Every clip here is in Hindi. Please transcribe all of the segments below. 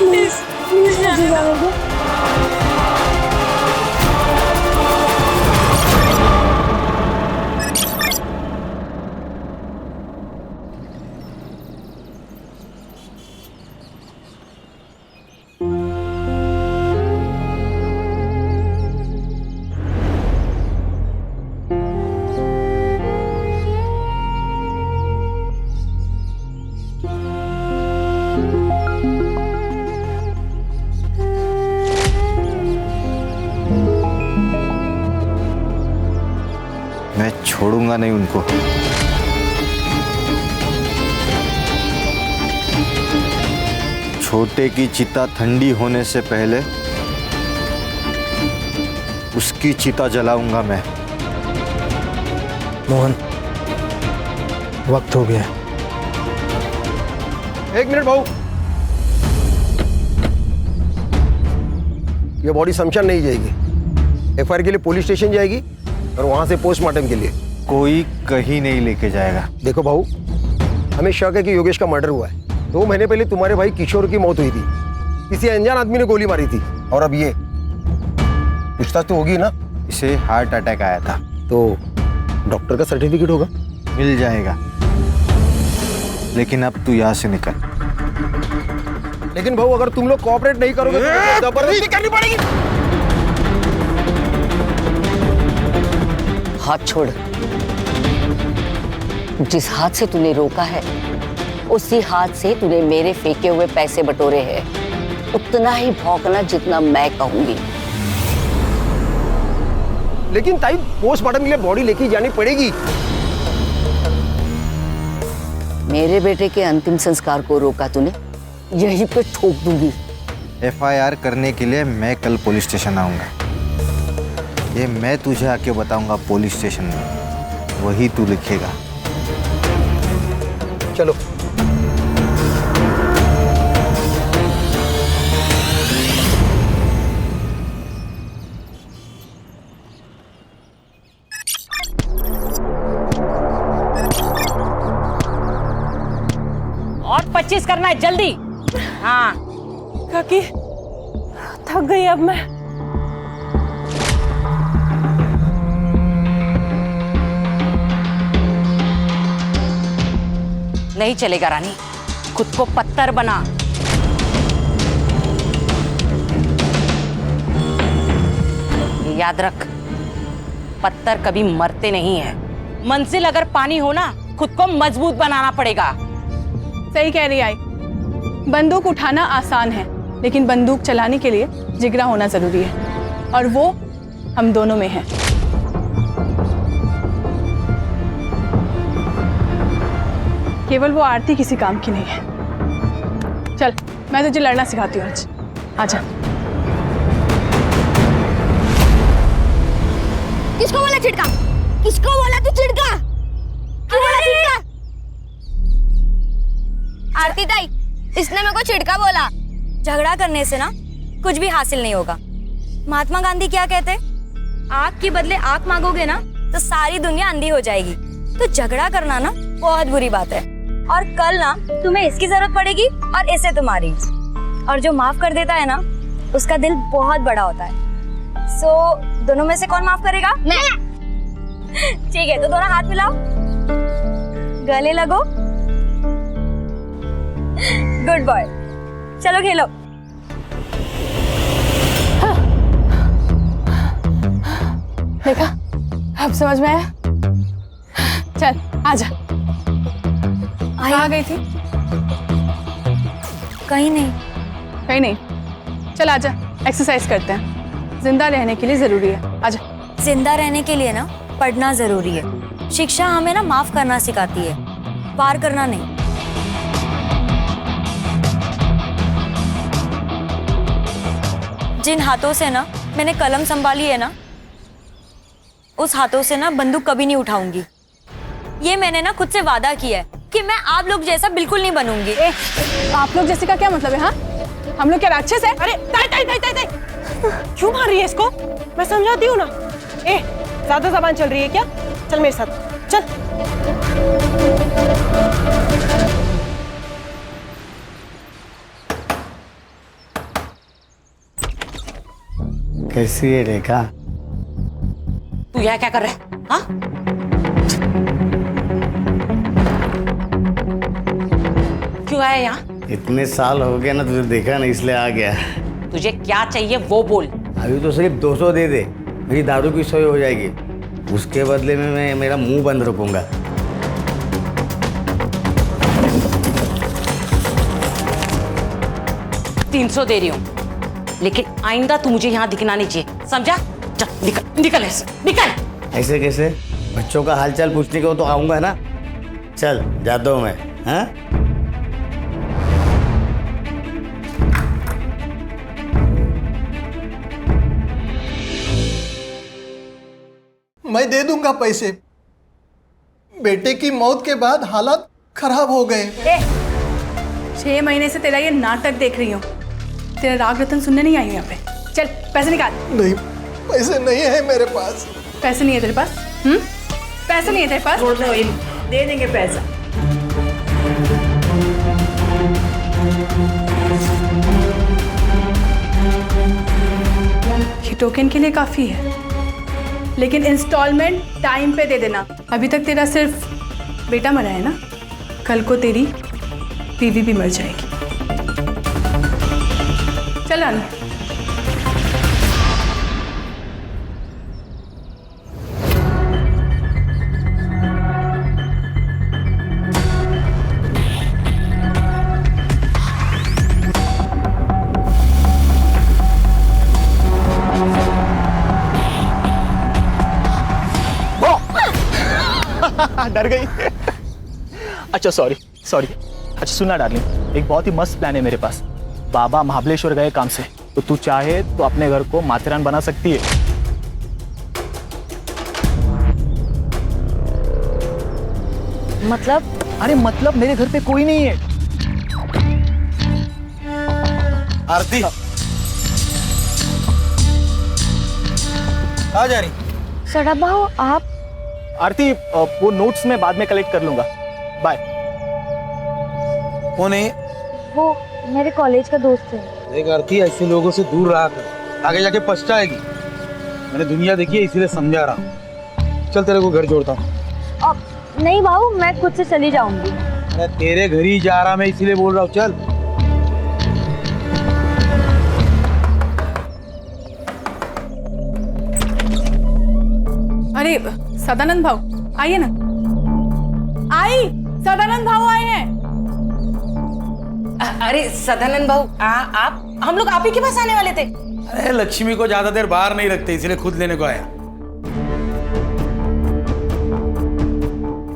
प्लीज प्लीज जाने दो। मैं छोड़ूंगा नहीं उनको। छोटे की चिता ठंडी होने से पहले उसकी चिता जलाऊंगा मैं। मोहन, वक्त हो गया। एक मिनट भाऊ, ये बॉडी शमशान नहीं जाएगी, एफआईआर के लिए पुलिस स्टेशन जाएगी और वहां से पोस्टमार्टम के लिए। कोई कहीं नहीं लेके जाएगा। देखो भाऊ, हमें शक है कि योगेश का मर्डर हुआ है। 2 महीने पहले तुम्हारे भाई किशोर की मौत हुई थी, किसी अनजान आदमी ने गोली मारी थी। और अब ये पूछताछ तो होगी ना। इसे हार्ट अटैक आया था। तो डॉक्टर का सर्टिफिकेट होगा? मिल जाएगा, लेकिन अब तू यहाँ से निकल। लेकिन भाऊ, अगर तुम लोग कोऑपरेट नहीं करोगे तो जबरदस्ती करनी पड़ेगी। हाथ छोड़। जिस हाथ से तूने रोका है उसी हाथ से तूने मेरे फेंके हुए पैसे बटोरे हैं। उतना ही भौंकना जितना मैं कहूंगी। लेकिन ताई, पोस्टमार्टम के लिए बॉडी लेके जानी पड़ेगी। मेरे बेटे के अंतिम संस्कार को रोका तूने, यहीं पे ठोक दूंगी। एफआईआर करने के लिए मैं कल पुलिस स्टेशन आऊंगा। ये मैं तुझे आके बताऊंगा पुलिस स्टेशन में, वही तू लिखेगा। चलो। और 25 करना है जल्दी। हाँ काकी, थक गई अब मैं। नहीं चलेगा रानी, खुद को पत्थर बना। याद रख, पत्थर कभी मरते नहीं है। मंजिल अगर पानी हो ना, खुद को मजबूत बनाना पड़ेगा। सही कह रही आई। बंदूक उठाना आसान है, लेकिन बंदूक चलाने के लिए जिगरा होना जरूरी है, और वो हम दोनों में है। केवल वो आरती किसी काम की नहीं है। चल, मैं तुझे लड़ना सिखाती हूँ आज। आजा। किसको बोला चिढ़का? किसको बोला तू चिढ़का? क्यों बोला चिढ़का? आरती ताई, इसने मेरे को चिढ़का बोला। झगड़ा करने से ना कुछ भी हासिल नहीं होगा। महात्मा गांधी क्या कहते? आग के बदले आग मांगोगे ना तो सारी दुनिया अंधी हो जाएगी। तो झगड़ा करना ना बहुत बुरी बात है। और कल ना तुम्हें इसकी जरूरत पड़ेगी और इसे तुम्हारी। और जो माफ कर देता है ना, उसका दिल बहुत बड़ा होता है। सो दोनों में से कौन माफ करेगा? मैं। ठीक है, तो दोनों हाथ मिलाओ, गले लगो। गुड बॉय, चलो खेलो। देखा, अब समझ में आया। चल आजा। कहाँ गई थी? कहीं नहीं। कहीं नहीं? चल आजा, एक्सरसाइज करते हैं। जिंदा रहने के लिए जरूरी है। आजा। जिंदा रहने के लिए ना पढ़ना जरूरी है। शिक्षा हमें ना माफ करना सिखाती है, पार करना नहीं। जिन हाथों से ना मैंने कलम संभाली है ना, उस हाथों से ना बंदूक कभी नहीं उठाऊंगी। ये मैंने ना खुद से वादा किया है कि मैं आप लोग जैसा बिल्कुल नहीं बनूंगी। आप लोग जैसे का क्या मतलब है? हाँ, हम लोग क्या राक्षस है? अरे ताई ताई ताई ताई ताई, क्यों मार रही है इसको? मैं समझाती हूँ ना। ज्यादा जबान चल रही है क्या? चल मेरे साथ चल। कैसी है रेखा? तू यहाँ क्या कर रहा है? हाँ? क्यों आया यहाँ? इतने साल हो गए ना, तुझे देखा नहीं इसलिए आ गया। तुझे क्या चाहिए वो बोल। अभी तो सिर्फ 200 दे दे, मेरी दारू की सोई हो जाएगी। उसके बदले में मैं मेरा मुंह बंद रखूंगा। तीन 300 दे रही हूँ, लेकिन आइंदा तू मुझे यहाँ दिखना नहीं चाहिए, समझा? चल निकल निकल ऐसे, निकल। ऐसे कैसे? बच्चों का हालचाल पूछने को तो आऊंगा ना। चल जाता हूँ मैं। हाँ, मैं दे दूंगा पैसे। बेटे की मौत के बाद हालात खराब हो गए। 6 महीने से तेरा ये नाटक देख रही हूँ। तेरा राग रतन सुनने नहीं आई हूँ यहाँ पे। चल पैसे निकाल। नहीं, पैसे नहीं है मेरे पास। पैसे नहीं है तेरे पास? पैसे नहीं है तेरे पास? दे देंगे पैसा। ये टोकन के लिए काफी है, लेकिन इंस्टॉलमेंट टाइम पे दे देना। अभी तक तेरा सिर्फ बेटा मरा है ना, कल को तेरी बीवी भी मर जाएगी। चल रानी। डर गई। अच्छा सॉरी। अच्छा सुना डार्लिंग, एक बहुत ही मस्त प्लान है मेरे पास। बाबा महाबलेश्वर गए काम से, तो तू चाहे तो अपने घर को माथेरान बना सकती है। मतलब? अरे मतलब मेरे घर पे कोई नहीं है। आरती आ जा रही। सड़ा भाव आप? आरती, वो नोट्स मैं बाद में कलेक्ट कर लूंगा। बाय। कौन है? वो मेरे कॉलेज का दोस्त है। देख आरती, ऐसे लोगों से दूर रहा कर, आगे जाके पछताएगी। मैंने दुनिया देखी है, इसीलिए समझा रहा हूँ। चल तेरे को घर जोड़ता हूँ। नहीं भाऊ, मैं खुद से चली जाऊंगी। अरे तेरे घर ही जा रहा मैं, इसीलिए बोल रहा हूँ। चल। अरे सदानंद भाऊ आइए ना। सदानंद भाऊ आए हैं। अरे सदानंद भाऊ, आप हम लोग आप ही के पास आने वाले थे। अरे लक्ष्मी को ज्यादा देर बाहर नहीं रखते, इसलिए खुद लेने को आया।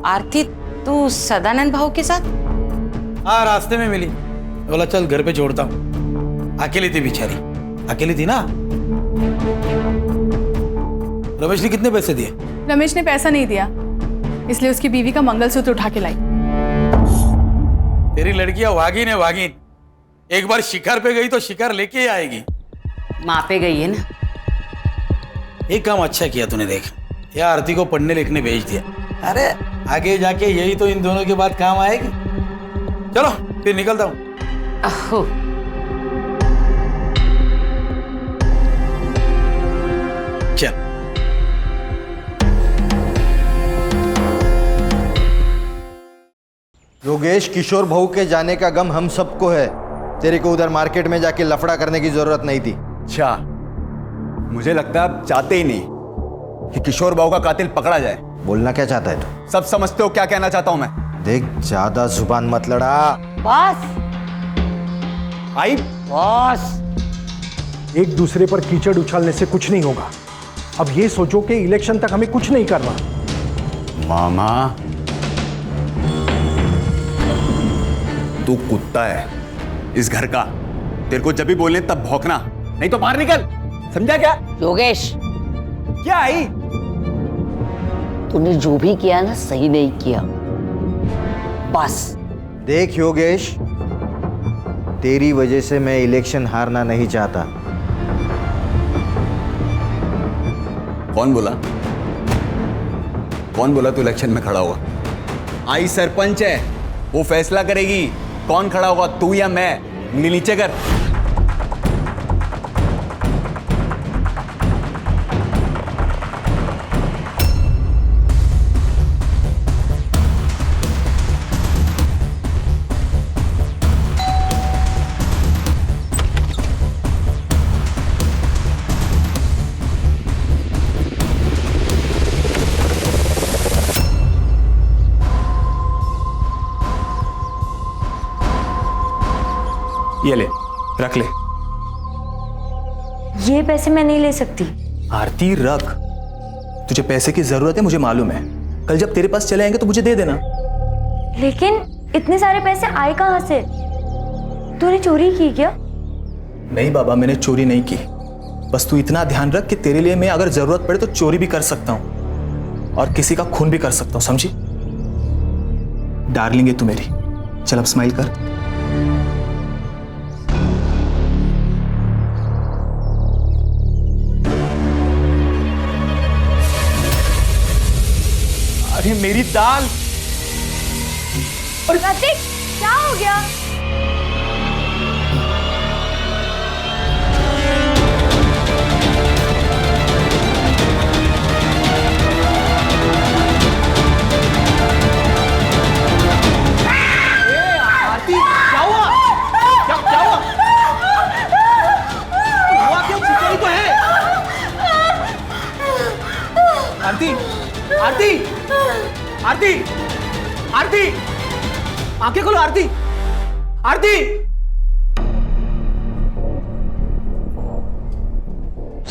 आरती, तू सदानंद भाऊ के साथ? हाँ, रास्ते में मिली, बोला चल घर पे छोड़ता हूँ। अकेली थी बेचारी, अकेली थी ना। रमेश ने कितने पैसे दिए? रमेश ने पैसा नहीं दिया, इसलिए उसकी बीवी का मंगलसूत्र उठा के लाई। तेरी लड़कियां वागिन है, वागिन। एक बार शिकार पे गई तो शिकार लेके ही आएगी। माँ पे गई है ना। एक काम अच्छा किया तूने, देख या आरती को पढ़ने लिखने भेज दिया। अरे आगे जाके यही तो इन दोनों के बाद काम आएगी। चलो फिर निकलता हूँ। अहो, चल। योगेश, किशोर भाऊ के जाने का गम हम सबको है। तेरे को उधर मार्केट में जाके लफड़ा करने की जरूरत नहीं थी। अच्छा, मुझे लगता है आप चाहते ही नहीं कि किशोर बाबू का कातिल पकड़ा जाए। बोलना क्या चाहता है तू? सब समझते हो क्या कहना चाहता हूं मैं। देख, ज्यादा जुबान मत लड़ा। बस आई बस। एक दूसरे पर कीचड़ उछालने से कुछ नहीं होगा। अब ये सोचो कि इलेक्शन तक हमें कुछ नहीं करना। मामा, तू कुत्ता है इस घर का। तेरे को जब भी बोलने तब भौंकना, नहीं तो बाहर निकल, समझा क्या? योगेश, क्या आई? तूने जो भी किया ना, सही नहीं किया। बस। देख योगेश, तेरी वजह से मैं इलेक्शन हारना नहीं चाहता। कौन बोला? कौन बोला तू इलेक्शन में खड़ा होगा? आई सरपंच है, वो फैसला करेगी कौन खड़ा होगा, तू या मैं। उंगली नीचे कर। रख ले। ये पैसे मैं नहीं ले सकती। आरती रख, तुझे पैसे की जरूरत है मुझे मालूम है। कल जब तेरे पास चले आएंगे तो मुझे दे देना। लेकिन इतने सारे पैसे आए कहाँ से? तूने चोरी की क्या? नहीं बाबा, मैंने चोरी नहीं की। बस तू इतना ध्यान रख कि तेरे लिए मैं अगर जरूरत पड़े तो चोरी भी कर सकता हूं और किसी का खून भी कर सकता हूं, समझी? डार्लिंग है तू मेरी। चल अब स्माइल कर। अरे मेरी दाल। और कार्तिक, क्या हो गया? क्या हुआ? क्या हुआ? हुआ क्यों? खिचड़ी तो है। आरती, आरती, आरती, आरती, आंखें खोलो आरती, आरती।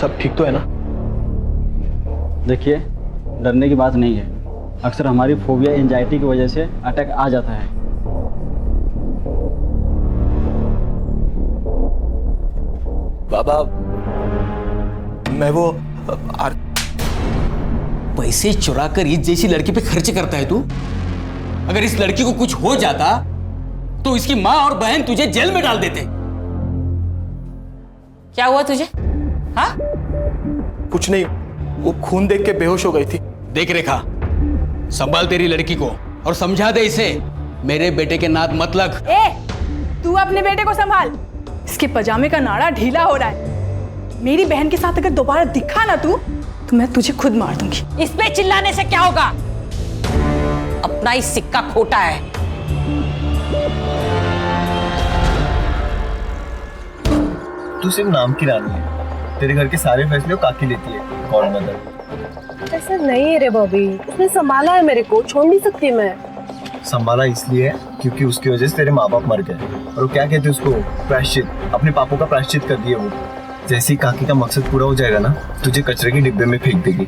सब ठीक तो है ना? देखिए, डरने की बात नहीं है। अक्सर हमारी फोबिया एंजाइटी की वजह से अटैक आ जाता है। बाबा, मैं वो पैसे चुरा कर ईद जैसी लड़की पे खर्च करता है तू? अगर इस लड़की को कुछ हो जाता तो इसकी माँ और बहन तुझे जेल में डाल देते। क्या हुआ तुझे? हाँ? कुछ नहीं, वो खून देख के बेहोश हो गई थी। देख रेखा, संभाल तेरी लड़की को और समझा दे इसे मेरे बेटे के नाद मत लग। तू अपने बेटे को संभाल। इसके पजामे का नाड़ा ढीला हो रहा है। मेरी बहन के साथ अगर दोबारा दिखा ना तू, तो मैं तुझे खुद मार दूंगी। इस पे चिल्लाने से क्या होगा? अपना ही सिक्का खोटा है। तू सिर्फ नाम की रानी है। तेरे घर के सारे फैसले काकी लेती है। कौन मदर? ऐसा नहीं है रे बॉबी, उसने संभाला है मेरे को, छोड़ नहीं सकती मैं। संभाला इसलिए है क्योंकि उसकी वजह से तेरे माँ बाप मर गए और वो क्या कहते हैं उसको, प्रायश्चित। अपने पापों का प्रायश्चित कर दिया वो। जैसे ही काकी का मकसद पूरा हो जाएगा ना, तुझे कचरे के डिब्बे में फेंक देगी।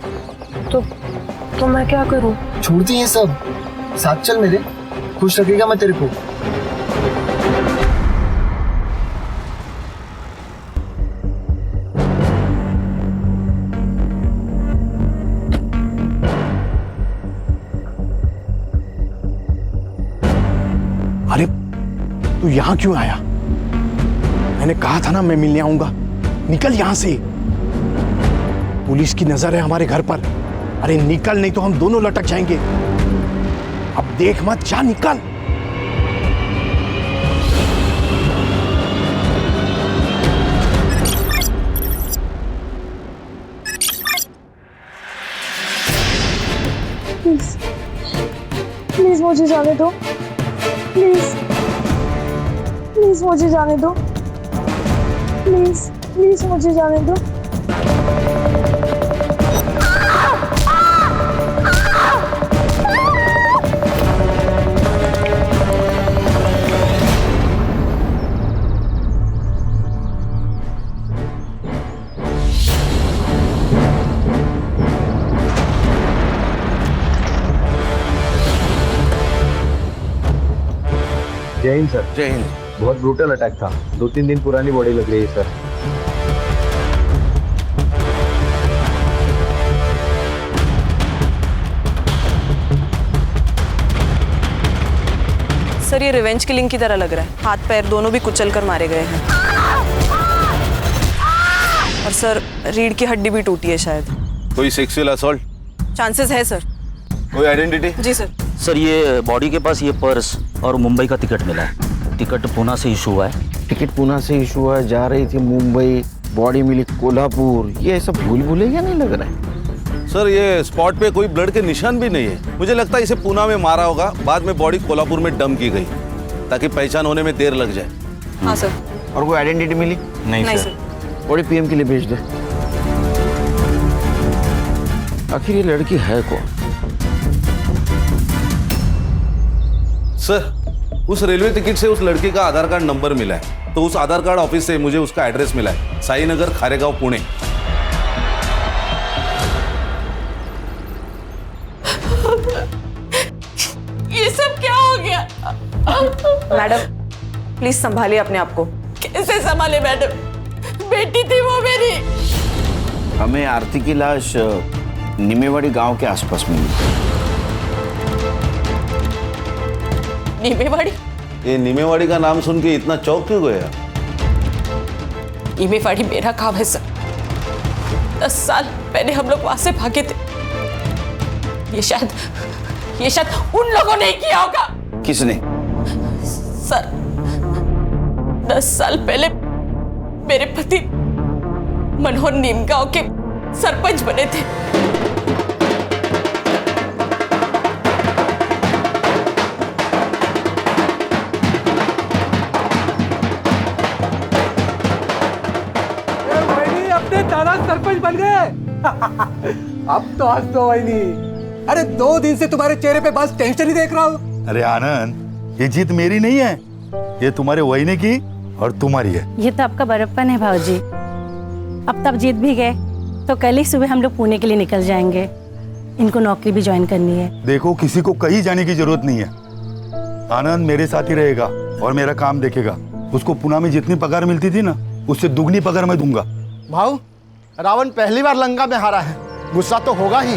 तो मैं क्या करूं? छोड़ दी ये सब, साथ चल मेरे। खुश रखेगा मैं तेरे को। अरे तू यहां क्यों आया? मैंने कहा था ना मैं मिलने आऊंगा। निकल यहां से। पुलिस की नजर है हमारे घर पर। अरे निकल, नहीं तो हम दोनों लटक जाएंगे। अब देख मत, जा निकल। प्लीज मुझे जाने दो। प्लीज मुझे जाने दो। प्लीज मुझे जाने दो। जय हिंद सर। जय हिंद। बहुत ब्रूटल अटैक था। 2-3 दिन पुरानी बॉडी लग रही है सर। सर ये रिवेंज किलिंग की तरह लग रहा है। हाथ पैर दोनों भी कुचल कर मारे गए हैं। और सर रीढ़ की हड्डी भी टूटी है शायद। कोई सेक्सुअल असॉल्ट? चांसेस है सर। कोई आइडेंटिटी? जी सर। सर ये बॉडी के पास ये पर्स और मुंबई का टिकट मिला है। टिकट पूना से इशू हुआ है। टिकट पूना से इशू हुआ है, जा रही थी मुंबई, बॉडी मिली कोल्हापुर। ये सब भूल भुलैया नहीं लग रहा है। सर ये स्पॉट पे कोई ब्लड के निशान भी नहीं है। मुझे लगता है इसे पूना में मारा होगा, बाद में बॉडी कोल्हापुर में डंप की गई ताकि पहचान होने में देर लग जाए। हाँ सर। और कोई आइडेंटिटी मिली? नहीं सर। बॉडी पीएम के लिए भेज दे। आखिर ये लड़की है कौन? सर उस रेलवे टिकट से उस लड़की का आधार कार्ड नंबर मिला है। तो उस आधार कार्ड ऑफिस से मुझे उसका एड्रेस मिला है, साई नगर, खारेगांव, पुणे। ये सब क्या हो गया? मैडम प्लीज संभालिए अपने आप को। कैसे संभाले मैडम? बेटी थी वो मेरी। हमें आरती की लाश निमेवाड़ी गांव के आसपास मिली। निमेवाड़ी? ये निमेवाड़ी का नाम सुन के इतना चौंक क्यों गया? निमेवाड़ी मेरा गांव है सर। 10 साल पहले हम लोग वहां से भागे थे। ये शायद उन लोगों ने किया होगा। किसने? सर 10 साल पहले मेरे पति मनोहर नीमगांव के सरपंच बने थे। अपने दादा सरपंच बन गए। अब तो हंस दो वहीनी। अरे 2 दिन से तुम्हारे चेहरे पे बस टेंशन ही देख रहा हूँ। अरे आनंद, ये जीत मेरी नहीं है, ये तुम्हारे वहीने की और तुम्हारी है। ये तो आपका बड़प्पन है भाऊजी। अब तब जीत भी गए तो कल ही सुबह हम लोग पुणे के लिए निकल जाएंगे। इनको नौकरी भी ज्वाइन करनी है। देखो, किसी को कहीं जाने की जरूरत नहीं है। आनंद मेरे साथ ही रहेगा और मेरा काम देखेगा। उसको पुणे में जितनी पगार मिलती थी ना, उससे दुगनी पगार मैं दूंगा। भाऊ, रावण पहली बार लंका में हारा है, गुस्सा तो होगा ही।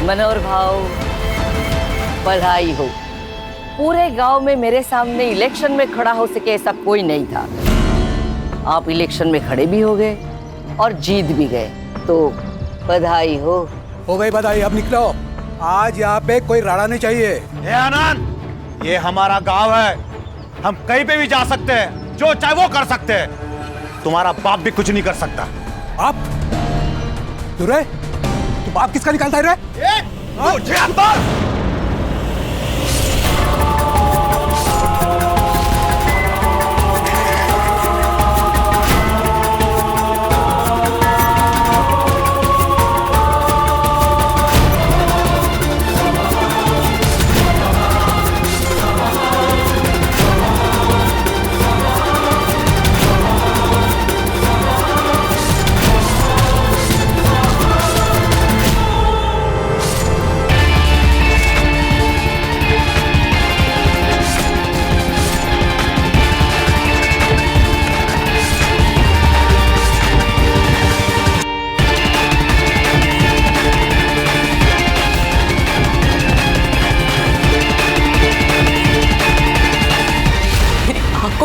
मनोहर भाव, बधाई हो। पूरे गांव में मेरे सामने इलेक्शन में खड़ा हो सके ऐसा कोई नहीं था। आप इलेक्शन में खड़े भी हो गए और जीत भी गए, तो बधाई हो। हो गई बधाई, अब निकलो। आज यहाँ पे कोई राड़ा नहीं चाहिए। ए आनंद, ये हमारा गांव है, हम कहीं पे भी जा सकते हैं, जो चाहे वो कर सकते हैं। तुम्हारा बाप भी कुछ नहीं कर सकता। आप दुरे, तुम बाप किसका निकालता है रे? मुझे अंदर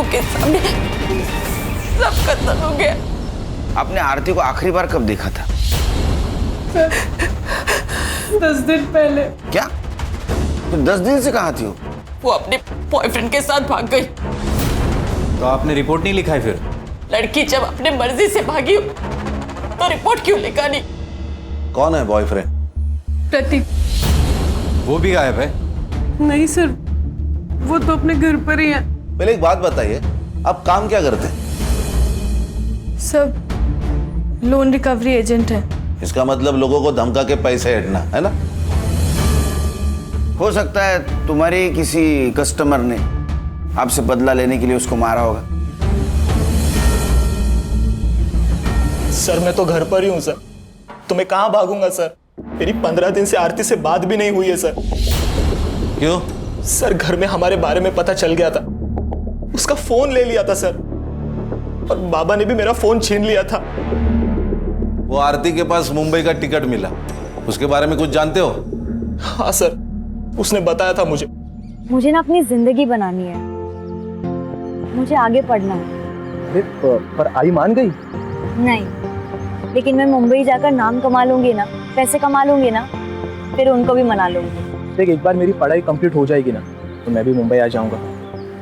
के सामने सब खत्म हो गया। आपने आरती को आखिरी बार कब देखा था? 10 दिन पहले। क्या? तो 10 दिन से कहाँ थी वो? वो अपने बॉयफ्रेंड के साथ भाग गई। तो आपने रिपोर्ट नहीं लिखा है फिर? लड़की जब अपने मर्जी से भागी हो तो रिपोर्ट क्यों लिखा नहीं? कौन है बॉयफ्रेंड? प्रतीक। वो भी गायब है? नहीं सर, वो तो अपने घर पर ही है। पहले एक बात बताइए, आप काम क्या करते हैं? सब लोन रिकवरी एजेंट है। इसका मतलब लोगों को धमका के पैसे हटना है ना? हो सकता है तुम्हारे किसी कस्टमर ने आपसे बदला लेने के लिए उसको मारा होगा। सर मैं तो घर पर ही हूँ सर, तो मैं कहाँ भागूंगा सर? मेरी 15 दिन से आरती से बात भी नहीं हुई है सर। क्यों? सर घर में हमारे बारे में पता चल गया था, उसका फोन ले लिया था सर, और बाबा ने भी मेरा फोन छीन लिया था। वो आरती के पास मुंबई का टिकट मिला, उसके बारे में कुछ जानते हो? हाँ सर, उसने बताया था मुझे। मुझे ना अपनी जिंदगी बनानी है, मुझे आगे पढ़ना है। पर आई मान गई? नहीं, लेकिन मैं मुंबई जाकर नाम कमा लूंगी ना, पैसे कमा लूंगी ना, फिर उनको भी मना लूंगी। देख, एक बार मेरी पढ़ाई कंप्लीट हो जाएगी ना, तो मैं भी मुंबई आ जाऊंगा,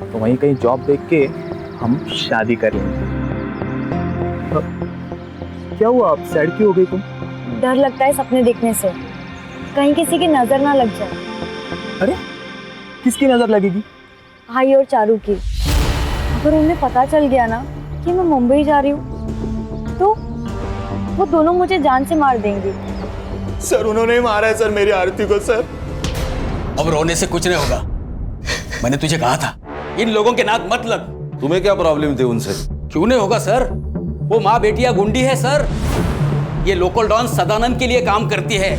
तो वहीं कहीं जॉब देख के हम शादी कर लेंगे। क्या हुआ, आप सैड क्यों हो गई तुम? डर लगता है सपने देखने से, कहीं किसी की नजर ना लग जाए। अरे किसकी नजर लगेगी? भाई और चारू की। अगर उन्हें पता चल गया ना कि मैं मुंबई जा रही हूँ तो वो दोनों मुझे जान से मार देंगे। सर उन्होंने मारा है सर मेरी आरती को सर। अब रोने से कुछ नहीं होगा। मैंने तुझे कहा था इन लोगों के नाक मत लग। तुम्हें क्या प्रॉब्लम थी उनसे? क्यों नहीं होगा सर, वो माँ बेटिया गुंडी है सर। ये लोकल डॉन सदानंद के लिए काम करती है।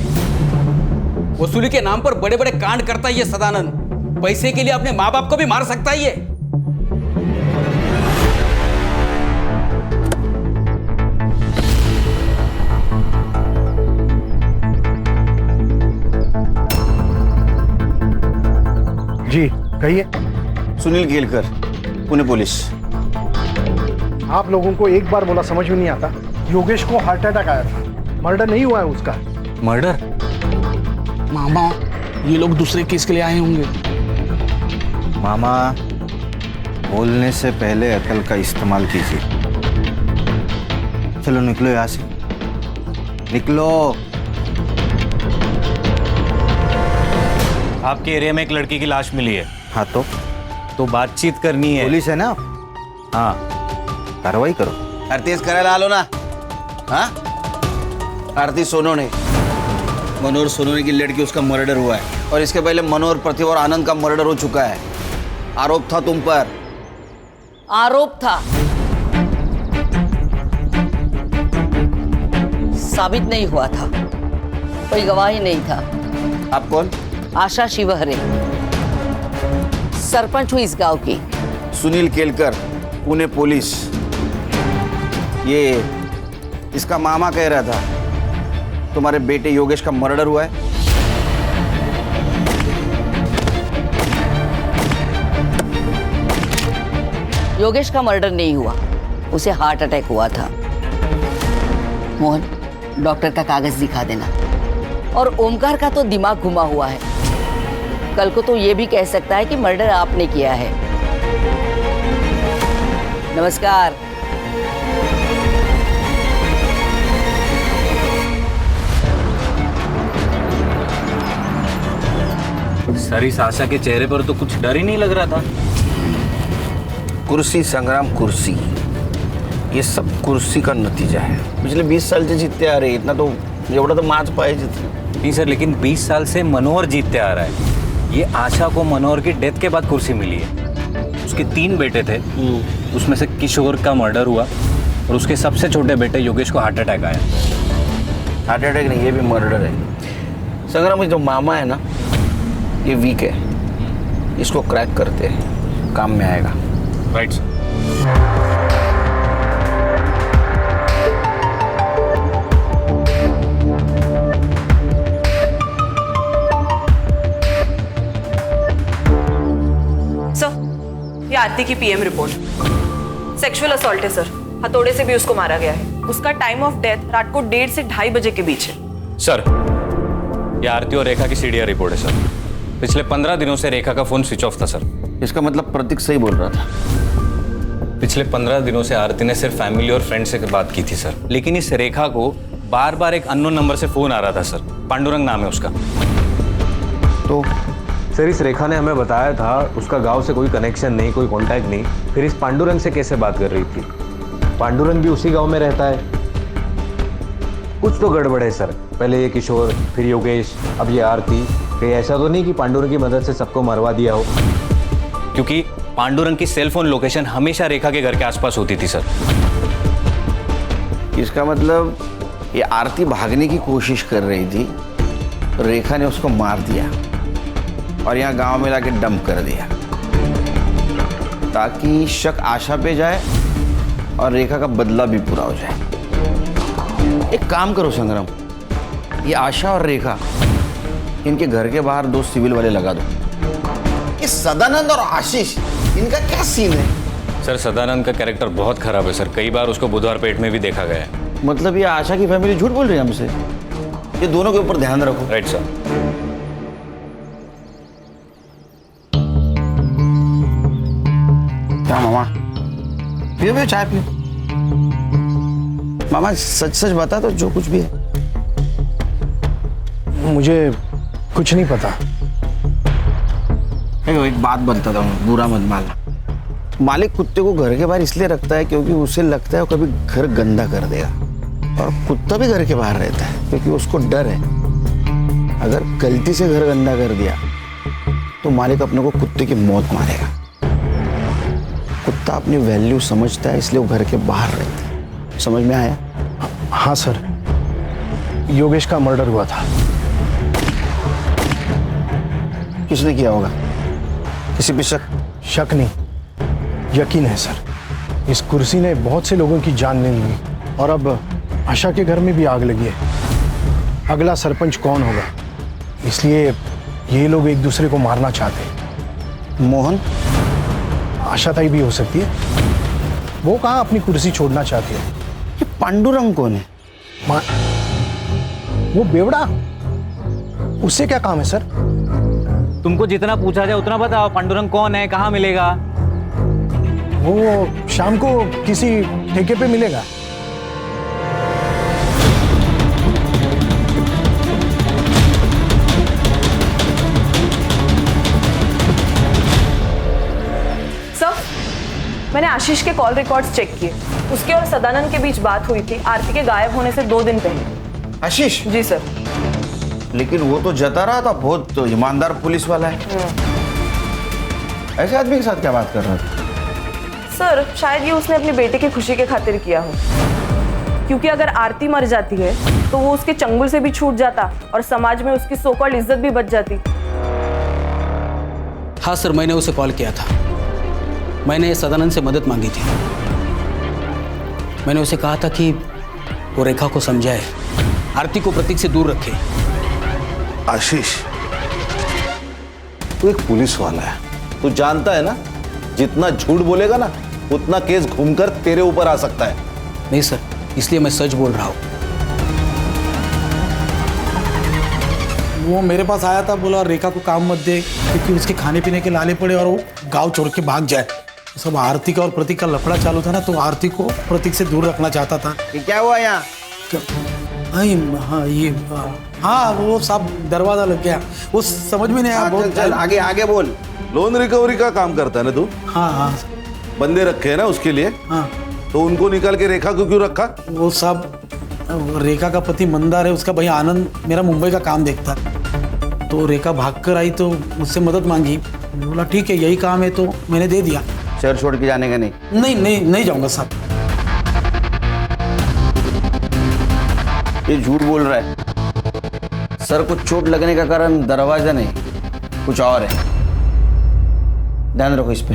वसूली के नाम पर बड़े बड़े कांड करता है ये सदानंद। पैसे के लिए अपने माँ बाप को भी मार सकता है ये। जी कहिए। सुनील केलकर, पुणे पुलिस। आप लोगों को एक बार बोला समझ में नहीं आता? योगेश को हार्ट अटैक आया था, मर्डर नहीं हुआ है उसका। मर्डर? मामा ये लोग दूसरे केस के लिए आए होंगे। मामा, बोलने से पहले अकल का इस्तेमाल कीजिए। चलो निकलो यहाँ से, निकलो। आपके एरिया में एक लड़की की लाश मिली है। हाँ तो बातचीत करनी है। पुलिस है ना? हाँ, कार्रवाई करो। आरती करा ला लो ना। हाँ, आरती सोनोने, मनोहर सोनोने की लड़की, उसका मर्डर हुआ है। और इसके पहले मनोहर, प्रतिभा और आनंद का मर्डर हो चुका है। आरोप था तुम पर। आरोप था, साबित नहीं हुआ था, कोई गवाही नहीं था। आप कौन? आशा शिवहरे, सरपंच हूँ इस गांव की। सुनील केलकर, पुणे पुलिस। ये इसका मामा कह रहा था तुम्हारे बेटे योगेश का मर्डर हुआ है। योगेश का मर्डर नहीं हुआ, उसे हार्ट अटैक हुआ था। मोहन, डॉक्टर का कागज दिखा देना। और ओमकार का तो दिमाग घुमा हुआ है, कल को तो ये भी कह सकता है कि मर्डर आपने किया है। नमस्कार। सर, इस आशा के चेहरे पर तो कुछ डर ही नहीं लग रहा था। कुर्सी संग्राम, कुर्सी, ये सब कुर्सी का नतीजा है। पिछले 20 साल से जीतते आ रहे, इतना तो एवढा तो माच पाहिजे। नहीं सर, लेकिन 20 साल से मनोहर जीतते आ रहा है। ये आशा को मनोहर की डेथ के बाद कुर्सी मिली है। उसके 3 बेटे थे, उसमें से किशोर का मर्डर हुआ और उसके सबसे छोटे बेटे योगेश को हार्ट अटैक आया। हार्ट अटैक नहीं, ये भी मर्डर है। संग्राम, जो मामा है ना, ये वीक है, इसको क्रैक करते हैं, काम में आएगा। Right sir. ये आरती की पीएम रिपोर्ट। सेक्सुअल असॉल्ट है सर, हथौड़े से भी उसको मारा गया है। उसका टाइम ऑफ डेथ रात को 1:30 से 2:30 बजे के बीच है। सर, ये आरती और रेखा की सीडीआर रिपोर्ट है सर। पिछले 15 दिनों से रेखा का फोन स्विच ऑफ था सर। इसका मतलब प्रतीक सही बोल रहा था। पिछले 15 दिनों से आरती ने सिर्फ फैमिली और फ्रेंड से बात की थी सर, लेकिन इस रेखा को बार बार एक अननोन नंबर से फोन आ रहा था सर। पांडुरंग नाम है उसका। तो सर, इस रेखा ने हमें बताया था उसका गांव से कोई कनेक्शन नहीं, कोई कांटेक्ट नहीं। फिर इस पांडुरंग से कैसे बात कर रही थी? पांडुरंग भी उसी गांव में रहता है। कुछ तो गड़बड़ है सर। पहले ये किशोर, फिर योगेश, अब ये आरती। कहीं ऐसा तो नहीं कि पांडुरंग की मदद से सबको मरवा दिया हो? क्योंकि पांडुरंग की सेल फोन लोकेशन हमेशा रेखा के घर के आसपास होती थी सर। इसका मतलब ये आरती भागने की कोशिश कर रही थी, रेखा ने उसको मार दिया और यहाँ गांव में लाके डंप कर दिया ताकि शक आशा पे जाए और रेखा का बदला भी पूरा हो जाए। एक काम करो संग्राम, ये आशा और रेखा, इनके घर के बाहर 2 सिविल वाले लगा दो। ये सदानंद और आशीष, इनका क्या सीन है? सर, सदानंद का कैरेक्टर बहुत खराब है सर। कई बार उसको बुधवार पेट में भी देखा गया है। मतलब ये आशा की फैमिली झूठ बोल रही है हमसे? ये दोनों के ऊपर ध्यान रखो। Right sir. क्या मामा, पियो चाय पियो। मामा सच सच बता दो, जो कुछ भी है। मुझे कुछ नहीं पता। एक बात बताता हूँ, बुरा मत मानना। मालिक कुत्ते को घर के बाहर इसलिए रखता है क्योंकि उसे लगता है वो कभी घर गंदा कर देगा, और कुत्ता भी घर के बाहर रहता है क्योंकि उसको डर है अगर गलती से घर गंदा कर दिया तो मालिक अपने को कुत्ते की मौत मारेगा। कुत्ता अपनी वैल्यू समझता है इसलिए वो घर के बाहर रहता है। समझ में आया? हाँ सर, योगेश का मर्डर हुआ था। किसने किया होगा? किसी पे शक? शक नहीं, यकीन है सर। इस कुर्सी ने बहुत से लोगों की जान ले ली और अब आशा के घर में भी आग लगी है। अगला सरपंच कौन होगा, इसलिए ये लोग एक दूसरे को मारना चाहते हैं। मोहन? आशा ताई भी हो सकती है। वो कहाँ अपनी कुर्सी छोड़ना चाहती है। ये पांडुरंग कौन है? वो बेवड़ा, उससे क्या काम है सर? तुमको जितना पूछा जाए उतना बताओ। पांडुरंग कौन है, कहाँ मिलेगा? वो शाम को किसी ठेके पे मिलेगा। सर, मैंने आशीष के कॉल रिकॉर्ड्स चेक किए। उसके और सदानंद के बीच बात हुई थी आरती के गायब होने से 2 दिन पहले। आशीष? जी सर। लेकिन वो तो जता रहा था, बहुत ईमानदार पुलिस वाला है। ऐसे आदमी के साथ क्या बात कर रहा था? सर, शायद ये उसने अपने बेटे की खुशी के खातिर किया हो, क्योंकि अगर आरती मर जाती है तो वो उसके चंगुल से भी छूट जाता और समाज में उसकी सो कॉल्ड इज्जत भी बच जाती। हाँ सर, मैंने उसे कॉल किया था। मैंने सदानंद से मदद मांगी थी। मैंने उसे कहा था कि वो रेखा को समझाए, आरती को प्रतीक से दूर रखे। आशीष, तू एक पुलिस वाला है, तू जानता है ना जितना झूठ बोलेगा ना उतना केस घूमकर तेरे ऊपर आ सकता है। नहीं सर, इसलिए मैं सच बोल रहा हूँ। वो मेरे पास आया था, बोला रेखा को काम मत दे क्योंकि उसके खाने पीने के लाले पड़े और वो गांव छोड़ के भाग जाए। सब आरती का और प्रतीक का लफड़ा चालू था ना, तो आरती को प्रतीक से दूर रखना चाहता था। ये क्या हुआ यहाँ? हाँ, वो सब दरवाजा लग गया, वो समझ में नहीं आया। बहुत चल आगे आगे बोल। लोन रिकवरी का काम करता है ना तू? हाँ हाँ। बंदे रखे हैं ना उसके लिए? हाँ। तो उनको निकाल के रेखा को क्यों रखा? वो सब रेखा का पति मंदार है, उसका भैया आनंद मेरा मुंबई का काम देखता है। तो रेखा भाग कर आई तो मुझसे मदद मांगी। बोला ठीक है, यही काम है, तो मैंने दे दिया। शहर छोड़ के जाने का नहीं? नहीं जाऊंगा साहब। ये झूठ बोल रहा है। सर को चोट लगने का कारण दरवाजा नहीं, कुछ और है। ध्यान रखो इस पे।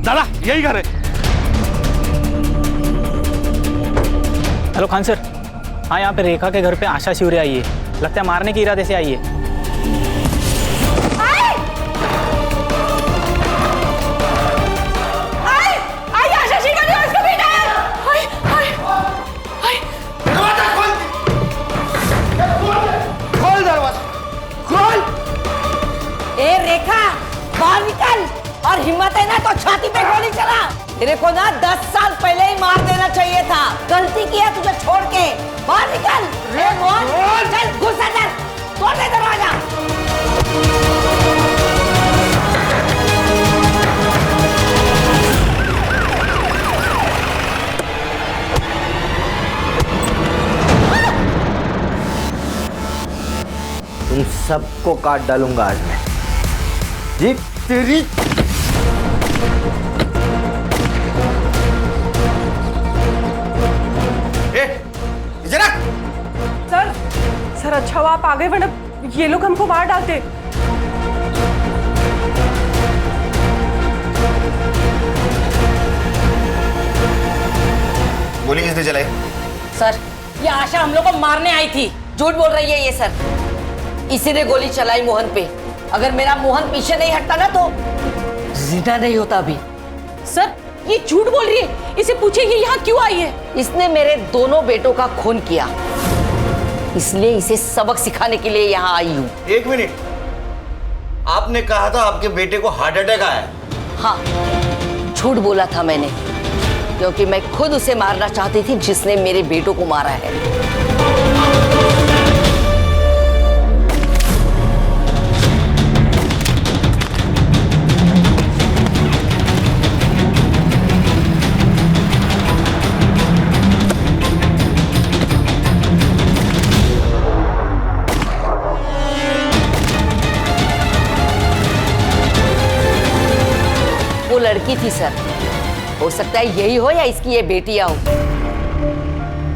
दादा, यही घर है। Hello Khan sir. हाँ, यहाँ पे रेखा के घर पे आशा शिवरे आई है। लगता है मारने के इरादे से आई है। बाहर निकल, और हिम्मत है ना तो छाती पे गोली चला। तेरे को ना 10 साल पहले ही मार देना चाहिए था। गलती किया तुझे छोड़ के। बाहर निकल। रे मोहन, चल घुस अंदर, तोड़ दे दरवाजा। तुम सबको काट डालूंगा आज मैं। जी तेरी जरा। सर अच्छा हुआ आप आ गए, वरना ये लोग हमको मार डालते। गोली किसने चलाई? सर, ये आशा हम लोग को मारने आई थी। झूठ बोल रही है ये सर। इसी ने गोली चलाई मोहन पे। अगर मेरा मोहन पीछे नहीं हटता ना तो जिंदा नहीं होता अभी। सर, ये झूठ बोल रही है। इसे पूछिए ये यहाँ क्यों आई है। इसने मेरे दोनों बेटों का खून किया, इसलिए इसे सबक सिखाने के लिए यहाँ आई हूँ। 1 मिनट, आपने कहा था आपके बेटे को हार्ट अटैक आया? हाँ, झूठ बोला था मैंने, क्योंकि मैं खुद उसे मारना चाहती थी जिसने मेरे बेटों को मारा है। लड़की थी सर। हो सकता है यही हो या इसकी ये बेटियां हो।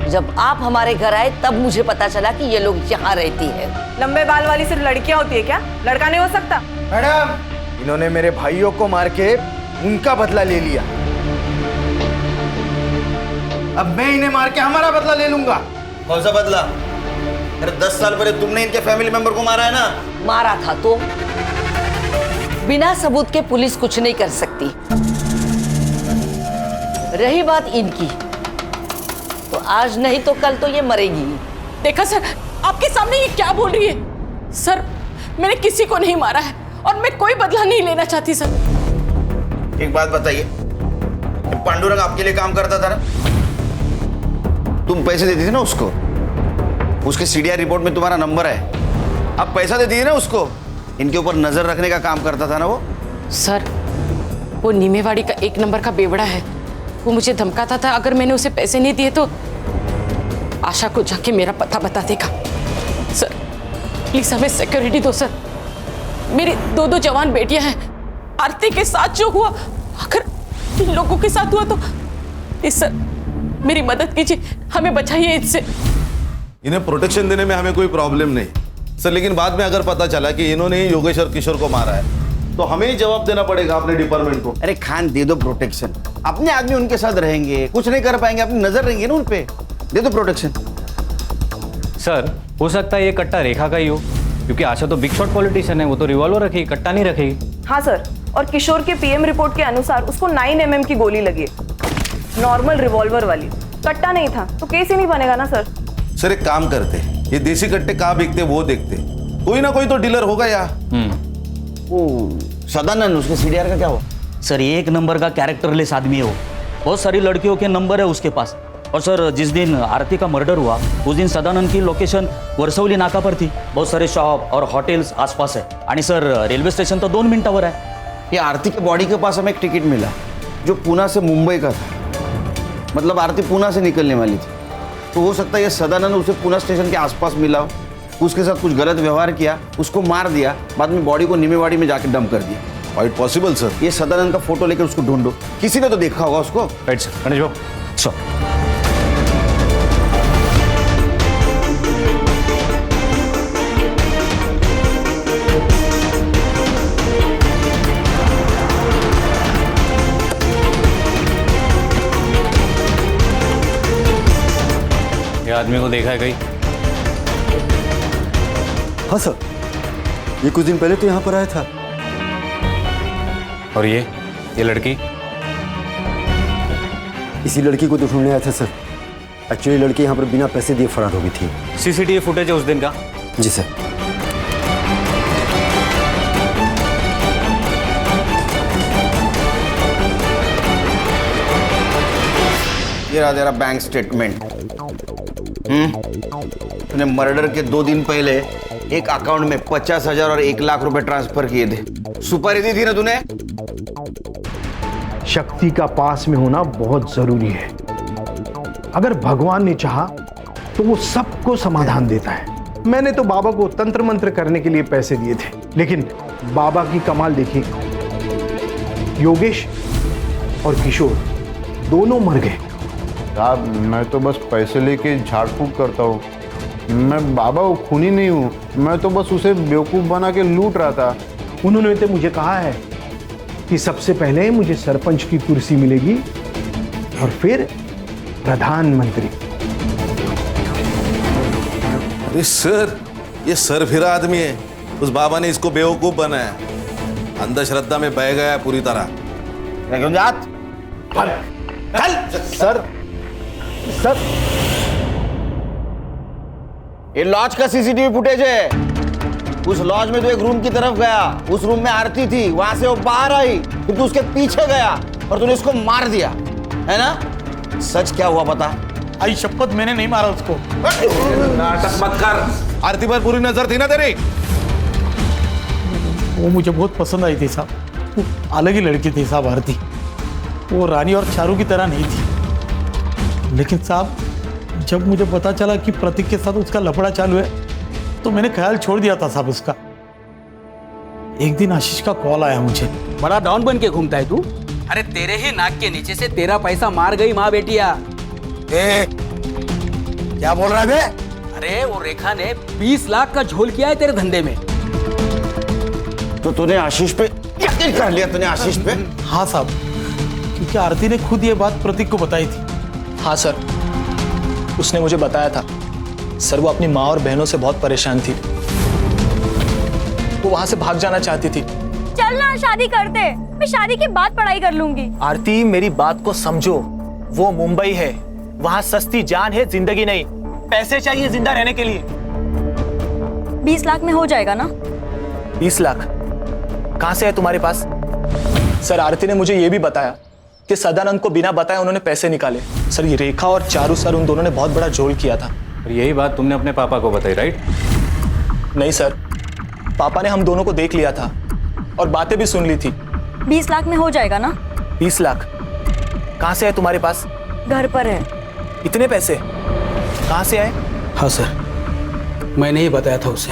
जब आप हमारे घर आए तब मुझे पता चला कि ये लोग यहाँ रहती है। लंबे बाल वाली सिर्फ लड़कियां होती है क्या? लड़का नहीं हो सकता? मैडम, इन्होंने मेरे भाइयों को मार के उनका बदला ले लिया, अब मैं इन्हें मार के हमारा बदला ले लूंगा। कौन सा बदला? अरे 10 साल पहले तुमने इनके फैमिली मेंबर को मारा है ना। मारा था तो बिना सबूत के पुलिस कुछ नहीं कर सकती। रही बात इनकी, तो आज नहीं तो कल तो ये मरेगी। देखा सर, आपके सामने ये क्या बोल रही है? सर, मैंने किसी को नहीं मारा है और मैं कोई बदला नहीं लेना चाहती सर। एक बात बताइए, पांडुरंग आपके लिए काम करता था ना? तुम पैसे देती थी ना उसको, उसके सीडीआर रिपोर्ट में तुम्हारा नंबर है, आप पैसा देती थी ना उसको, इनके ऊपर नजर रखने का काम करता था ना वो। सर, वो नीमेवाड़ी का 1 नंबर का बेवड़ा है। वो मुझे धमकाता था अगर मैंने उसे पैसे नहीं दिए तो आशा को जाके मेरा पता बता देगा। सर प्लीज हमें सिक्योरिटी दो सर। मेरी 2 जवान बेटियां हैं। आरती के साथ जो हुआ अगर इन लोगों के साथ हुआ तो प्लीज सर मेरी मदद कीजिए, हमें बचाइए इससे। इन्हें प्रोटेक्शन देने में हमें कोई प्रॉब्लम नहीं सर, लेकिन बाद में अगर पता चला कि इन्होंने ही योगेश और किशोर को मारा है तो हमें ही जवाब देना पड़ेगा अपने डिपार्टमेंट को। अरे खान, दे दो प्रोटेक्शन, अपने आदमी उनके साथ रहेंगे, कुछ नहीं कर पाएंगे, अपनी नजर रहेंगे ना उन पे, दे दो प्रोटेक्शन। सर हो सकता है ये कट्टा रेखा का ही हो, क्योंकि आशा तो बिग शॉट पॉलिटिशियन है, वो तो रिवॉल्वर रखेगी, कट्टा नहीं रखेगी। हाँ सर, और किशोर के पीएम रिपोर्ट के अनुसार उसको 9 mm की गोली लगी है, नॉर्मल रिवॉल्वर वाली, कट्टा नहीं था, तो केस ही नहीं बनेगा ना सर। सर एक काम करते, ये देसी कट्टे कहाँ बिकते वो देखते, कोई ना कोई तो डीलर होगा यार। वो सदानंद, उसके सीडीआर का क्या हुआ? सर 1 नंबर का कैरेक्टरलेस आदमी है वो, बहुत सारी लड़कियों के नंबर है उसके पास। और सर जिस दिन आरती का मर्डर हुआ उस दिन सदानंद की लोकेशन वरसवली नाका पर थी, बहुत सारे शॉप और हॉटेल्स आसपास है, आणि सर रेल्वे स्टेशन तो 2 मिनिटावर है। ये आरती के बॉडी के पास हमें एक टिकट मिला जो पूना से मुंबई का था, मतलब आरती पूना से निकलने वाली थी, तो हो सकता है ये सदानंद उसे पूना स्टेशन के आसपास मिला हो, उसके साथ कुछ गलत व्यवहार किया, उसको मार दिया, बाद में बॉडी को नीमेवाड़ी में जाके डंप कर दिया। Quite possible sir. ये सदानंद का फोटो लेकर उसको ढूंढो, किसी ने तो देखा होगा उसको। राइट सर, गणेश बाबू सर। ये आदमी को देखा है कहीं? हाँ सर, ये कुछ दिन पहले तो यहाँ पर आया था। और ये लड़की? इसी लड़की को तो ढूंढने आया था सर। एक्चुअली लड़की यहाँ पर बिना पैसे दिए फरार हो गई थी। सीसीटीवी फुटेज है उस दिन का? जी सर। ये रहा तेरा बैंक स्टेटमेंट। तूने मर्डर के 2 दिन पहले एक अकाउंट में 50,000 और 1 लाख रुपए ट्रांसफर किए थे, सुपारी दी थी ना तूने? शक्ति का पास में होना बहुत जरूरी है। अगर भगवान ने चाहा तो वो सबको समाधान देता है। मैंने तो बाबा को तंत्र मंत्र करने के लिए पैसे दिए थे, लेकिन बाबा की कमाल देखिए, योगेश और किशोर दोनों मर गए। साहब मैं तो बस पैसे लेके झाड़ फूक करता हूँ, मैं बाबा वो खूनी नहीं हूँ, मैं तो बस उसे बेवकूफ़ बना के लूट रहा था। उन्होंने तो मुझे कहा है कि सबसे पहले मुझे सरपंच की कुर्सी मिलेगी और फिर प्रधानमंत्री। अरे सर, ये सरफिरा आदमी है, उस बाबा ने इसको बेवकूफ बनाया, अंधश्रद्धा में बह गया पूरी तरह। सर ये लॉज का सीसीटीवी फुटेज है। उस लॉज में तो एक रूम की तरफ गया, उस रूम में आरती थी, वहां से वो बाहर आई, फिर तू उसके पीछे गया और तूने उसको मार दिया, है ना? सच क्या हुआ पता? आई शपथ, मैंने नहीं मारा उसको। नाटक मत कर, आरती पर पूरी नजर थी ना तेरी। वो मुझे बहुत पसंद आई थी साहब, वो अलग ही लड़की थी साहब आरती, वो रानी और चारू की तरह नहीं थी। लेकिन साहब जब मुझे पता चला कि प्रतीक के साथ उसका लफड़ा चालू है तो मैंने ख्याल छोड़ दिया था साहब उसका। एक दिन आशीष का कॉल आया मुझे। बड़ा डॉन बन के घूमता है तू, अरे तेरे ही नाक के नीचे से तेरा पैसा मार गई माँ बेटिया। क्या बोल रहा है बे? अरे वो रेखा ने 20 लाख का झोल किया है तेरे धंधे में। तो तूने आशीष पे यकीन कर लिया? तूने आशीष पे? हाँ साहब, क्योंकि आरती ने खुद ये बात प्रतीक को बताई थी। हाँ सर, उसने मुझे बताया था। सर, वो अपनी माँ और बहनों से बहुत परेशान थी। वो वहां से भाग जाना चाहती थी। चल ना शादी करते, मैं शादी के बाद पढ़ाई कर लूंगी। आरती, मेरी बात को समझो। वो मुंबई है, वहां सस्ती जान है, जिंदगी नहीं। पैसे चाहिए जिंदा रहने के लिए। 20 लाख में हो जाएगा ना? 20 लाख कहां से है तुम्हारे पास? सर, आरती ने मुझे यह भी बताया कि सदानंद को बिना बताए उन्होंने पैसे निकाले। सर, ये रेखा और चारू सर, उन दोनों ने बहुत बड़ा झोल किया था। और यही बात तुमने अपने पापा को बताई, राइट? नहीं सर, पापा ने हम दोनों को देख लिया था और बातें भी सुन ली थी। 20 लाख में हो जाएगा ना? 20 लाख कहां से है तुम्हारे पास? घर पर है। इतने पैसे कहां से आए? हाँ सर, मैंने ही बताया था उसे।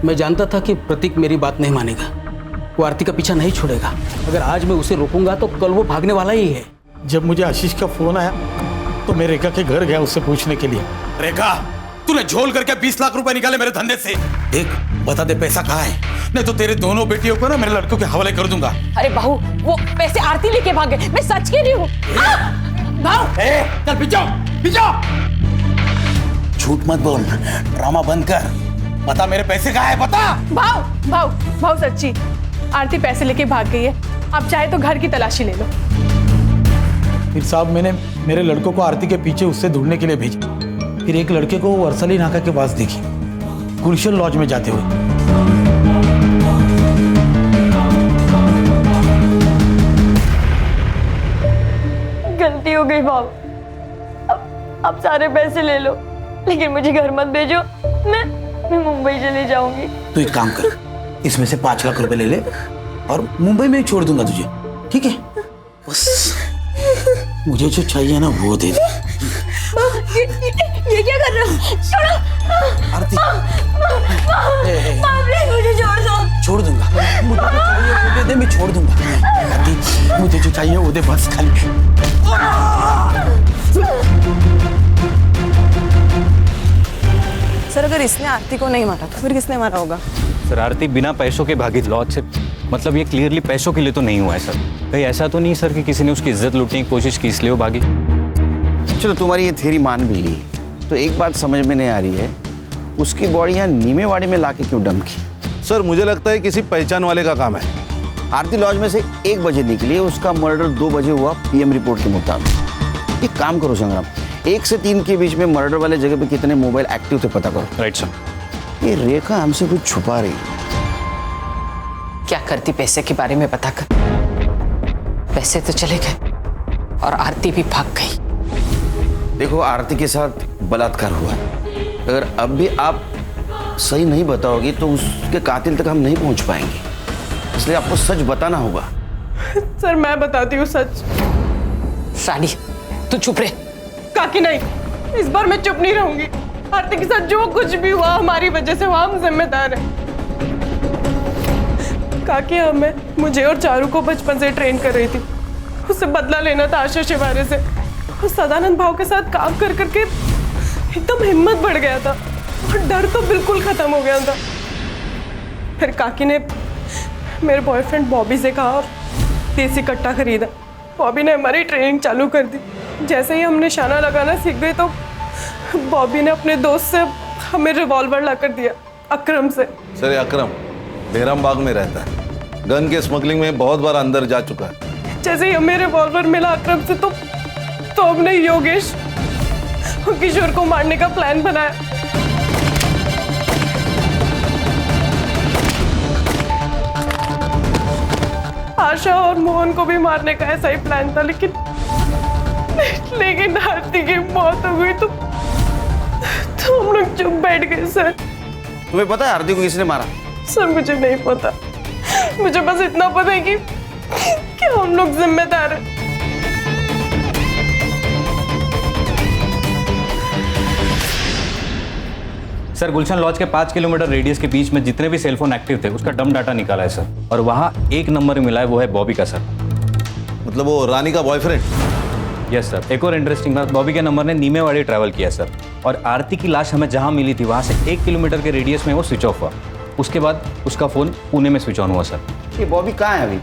मैं जानता था कि प्रतीक मेरी बात नहीं मानेगा, वो आरती का पीछा नहीं छोड़ेगा। अगर आज मैं उसे रोकूंगा तो कल वो भागने वाला ही है। जब मुझे आशीष का फोन आया तो मैं रेखा के घर गया उससे पूछने के लिए। रेखा, तूने झोल करके 20 लाख रुपए निकाले मेरे धंधे से। देख, बता दे पैसा कहाँ है, नहीं तो तेरे दोनों बेटियों को ना मेरे लड़कों के हवाले कर दूंगा। अरे बहू, वो पैसे आरती लेके भागे, मैं सच कह रही हूँ। चल पीछे पीछे। झूठ मत बोल, ड्रामा बंद कर। बता मेरे पैसे कहाँ है, बता। भाव सच्ची, आरती पैसे लेके भाग गई है। आप चाहे तो घर की तलाशी ले लो। फिर साहब, मैंने मेरे लड़कों को आरती के पीछे उससे ढूंढने के लिए भेजा। फिर एक लड़के को वर्सली नाका के पास देखी, गुलशन लॉज में जाते हुए। गलती हो गई भाव, अब सारे पैसे ले लो, लेकिन मुझे घर मत भेजो। मैं मुंबई चली जाऊंगी। तू एक काम कर, इसमें से 5 लाख रुपए ले ले और मुंबई में ही छोड़ दूंगा तुझे, ठीक है? बस मुझे जो चाहिए ना वो दे दे। ये क्या कर रहे हो? छोड़ो आरती, प्लीज मुझे छोड़ दो। छोड़ दूंगा। मुझे जो चाहिए वो दे दे, मैं छोड़ दूंगा। आरती, मुझे जो चाहिए वो दे बस खाली। सर, अगर इसने आरती को नहीं मारा तो फिर किसने मारा होगा? सर, आरती बिना पैसों के भागी लॉज से, मतलब ये क्लियरली पैसों के लिए तो नहीं हुआ है सर। कहीं ऐसा तो नहीं सर कि किसी ने उसकी इज्जत लूटने की कोशिश की इसलिए वो भागी? चलो, तुम्हारी ये थ्योरी मान भी ली, तो एक बात समझ में नहीं आ रही है, उसकी बॉडी यहाँ नीमेवाड़ी में लाके क्यों डंप की? सर, मुझे लगता है किसी पहचान वाले का काम है। आरती लॉज में से 1 बजे निकली, उसका मर्डर 2 बजे हुआ पीएम रिपोर्ट के मुताबिक। एक काम करो संग्राम, 1 से 3 के बीच में मर्डर वाले जगह पे कितने मोबाइल एक्टिव थे पता करो। Right sir. ये रेखा हमसे कुछ छुपा रही है। क्या करती पैसे के बारे में पता कर। पैसे तो चले गए और आरती भी भाग गई। देखो, आरती के साथ बलात्कार हुआ, अगर अब भी आप सही नहीं बताओगी तो उसके कातिल तक हम नहीं पहुंच पाएंगे, इसलिए आपको सच बताना होगा। सर, मैं बताती हूँ सच। रानी, तू चुप रहे। काकी नहीं, इस बार मैं चुप नहीं रहूंगी। आरती के साथ जो कुछ भी हुआ हमारी वजह से हुआ, हम जिम्मेदार हैं। काकी मुझे और चारू को बचपन से ट्रेन कर रही थी। उससे बदला लेना था आशा शिवारे से। उस सदानंद भाव के साथ काम कर करके एकदम हिम्मत बढ़ गया था और डर तो बिल्कुल खत्म हो गया था। फिर काकी ने मेरे बॉयफ्रेंड बॉबी से कहा और देसी कट्टा खरीदा। बॉबी ने हमारी ट्रेनिंग चालू कर दी। जैसे ही हम निशाना लगाना सीख गए तो बॉबी ने अपने दोस्त से हमें रिवॉल्वर ला कर दिया, अकरम से। सर, अकरम बेरम बाग में रहता है, गन के स्मगलिंग में बहुत बार अंदर जा चुका है। जैसे ही हमें रिवॉल्वर मिला अकरम से तो हमने योगेश और किशोर को मारने का प्लान बनाया। आशा और मोहन को भी मारने का ऐसा ही प्लान था, लेकिन आरती की मौत हो गई तो हम लोग चुप बैठ गए। सर, तुम्हें पता है आरती को किसने मारा? सर, मुझे नहीं पता। मुझे बस इतना पता है कि हम लोग जिम्मेदार हैं। सर, गुलशन लॉज के 5 किलोमीटर रेडियस के बीच में जितने भी सेलफोन एक्टिव थे उसका डम डाटा निकाला है सर, और वहाँ एक नंबर मिला है, वो है बॉबी का सर। मतलब वो रानी का बॉयफ्रेंड? Yes sir. एक और इंटरेस्टिंग बात, बॉबी के नंबर ने नीमेवाड़ी ट्रैवल किया सर, और आरती की लाश हमें जहाँ मिली थी वहाँ से 1 किलोमीटर के रेडियस में वो स्विच ऑफ हुआ। उसके बाद उसका फ़ोन पुणे में स्विच ऑन हुआ सर। ये बॉबी कहाँ है अभी?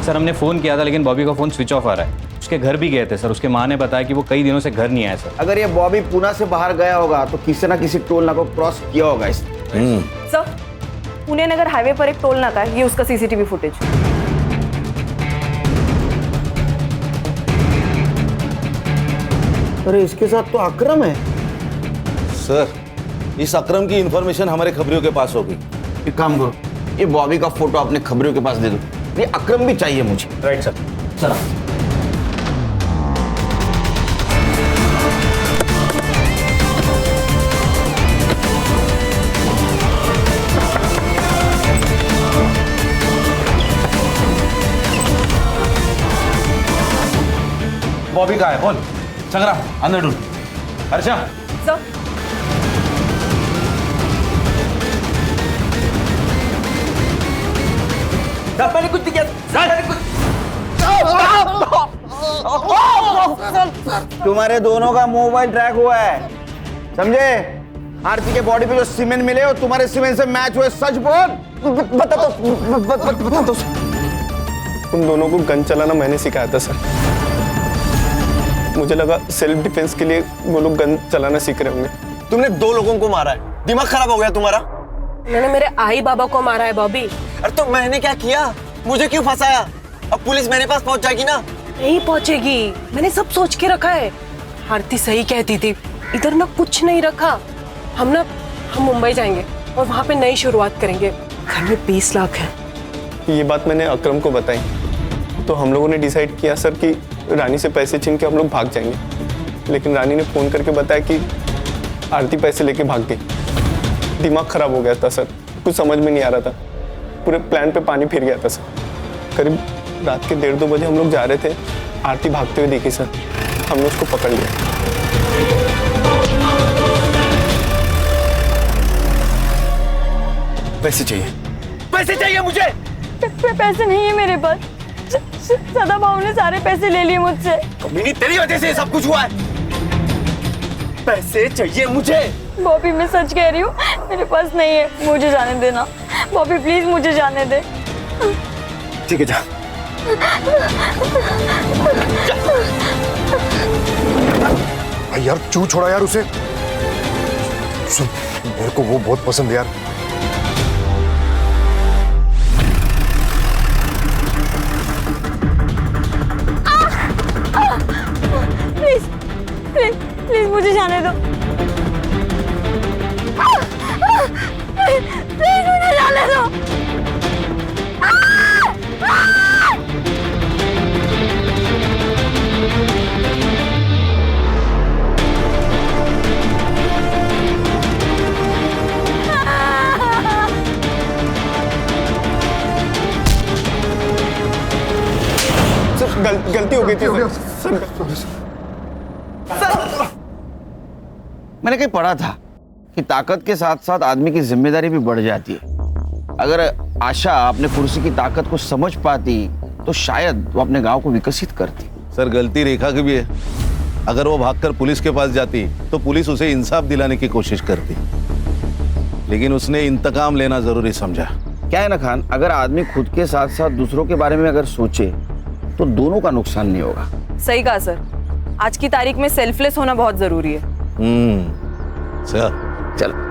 सर हमने फ़ोन किया था लेकिन बॉबी का फ़ोन स्विच ऑफ आ रहा है। उसके घर भी गए थे सर, उसके माँ ने बताया कि वो कई दिनों से घर नहीं आया सर। अगर ये बॉबी पुणे से बाहर गया होगा तो किसी ना किसी टोल नाका को क्रॉस किया होगा इसने। सर, पुणे नगर हाईवे पर एक टोल नाका है, ये उसका सीसीटीवी फुटेज। अरे इसके साथ तो अकरम है। सर, इस अकरम की इंफॉर्मेशन हमारे खबरियों के पास होगी। एक काम करो, ये बॉबी का फोटो अपने खबरियों के पास दे दो, ये अकरम भी चाहिए मुझे। Right sir. चलो। बॉबी कहाँ है? बोल संग्राम, अंदर ढूंढ। हर्षा। सर, मैंने कुछ दिया, तुम्हारे दोनों का मोबाइल ट्रैक हुआ है, समझे? आरती के बॉडी पे जो सीमेंट मिले और तुम्हारे सीमेंट से मैच हुए, सच बोल। बता दो। तुम दोनों को गन चलाना मैंने सिखाया था सर। मुझे लगा सेल्फ डिफेंस के लिए वो लोग गन चलाना सीख रहे होंगे। तुमने 2 लोगों को मारा है, दिमाग खराब हो गया तुम्हारा। मैंने मेरे आई बाबा को मारा है बॉबी। अरे तो मैंने क्या किया? मुझे क्यों फंसाया? अब पुलिस मेरे पास पहुंच जाएगी ना? नहीं पहुंचेगी, मैंने सब सोच के रखा है। आरती सही कहती थी, इधर ना कुछ नहीं रखा। हम मुंबई जाएंगे और वहाँ पे नई शुरुआत करेंगे। घर में 20 लाख है। ये बात मैंने अकरम को बताई तो हम लोगों ने डिसाइड किया सर कि रानी से पैसे छीन के हम लोग भाग जाएंगे, लेकिन रानी ने फ़ोन करके बताया कि आरती पैसे लेके भाग गई। दिमाग खराब हो गया था सर, कुछ समझ में नहीं आ रहा था, पूरे प्लान पे पानी फिर गया था सर। करीब रात के 1:30-2 बजे हम लोग जा रहे थे, आरती भागते हुए दिखी सर, हमने उसको पकड़ लिया। पैसे चाहिए, पैसे चाहिए मुझे। पैसे नहीं है मेरे पास, सदा भाव ने सारे पैसे ले लिए मुझसे। कमीनी, तेरी वजह से सब कुछ हुआ है। पैसे चाहिए मुझे। बॉबी मैं सच कह रही हूँ, मेरे पास नहीं है, मुझे जाने देना। बॉबी प्लीज मुझे जाने दे। ठीक है, जा। यार क्यों छोड़ा यार उसे? सुन, मेरे को वो बहुत पसंद है यार। प्लीज मुझे जाने दो। प्लीज मुझे जाने दो। सर गलती हो गई थी सर। मैंने कहीं पढ़ा था कि ताकत के साथ साथ आदमी की जिम्मेदारी भी बढ़ जाती है। अगर आशा अपने कुर्सी की ताकत को समझ पाती तो शायद वो अपने गांव को विकसित करती। सर, गलती रेखा की भी है। अगर वो भागकर पुलिस के पास जाती तो पुलिस उसे इंसाफ दिलाने की कोशिश करती, लेकिन उसने इंतकाम लेना जरूरी समझा। क्या है ना खान, अगर आदमी खुद के साथ साथ दूसरों के बारे में अगर सोचे तो दोनों का नुकसान नहीं होगा। सही कहा सर, आज की तारीख में सेल्फलेस होना बहुत जरूरी है। सर चलो।